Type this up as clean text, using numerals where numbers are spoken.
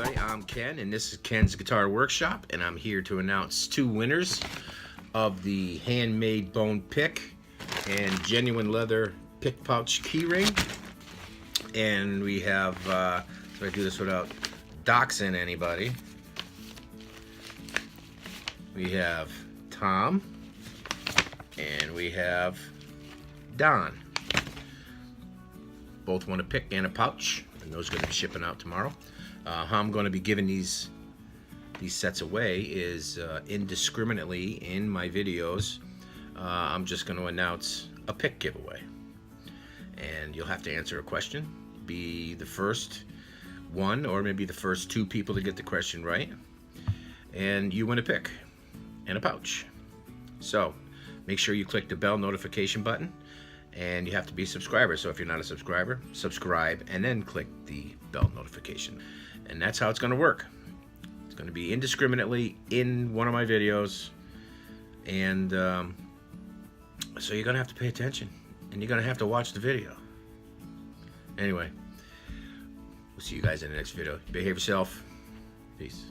everybody, I'm Ken, and this is Ken's Guitar Workshop, and I'm here to announce two winners of the handmade bone pick and genuine leather pick pouch keyring. And we have, so I do this without doxing anybody, we have Tom and we have Don. Both want a pick and a pouch, and those are going to be shipping out tomorrow. How I'm going to be giving these sets away is indiscriminately in my videos. I'm just going to announce a pick giveaway, and you'll have to answer a question. Be the first one, or maybe the first two people to get the question right, and you win a pick and a pouch. So make sure you click the bell notification button, and you have to be a subscriber. So if you're not a subscriber, subscribe and then click the bell notification. And that's how it's going to work. It's going to be indiscriminately in one of my videos, and so you're going to have to pay attention, and you're going to have to watch the video. Anyway, we'll see you guys in the next video. Behave yourself. Peace.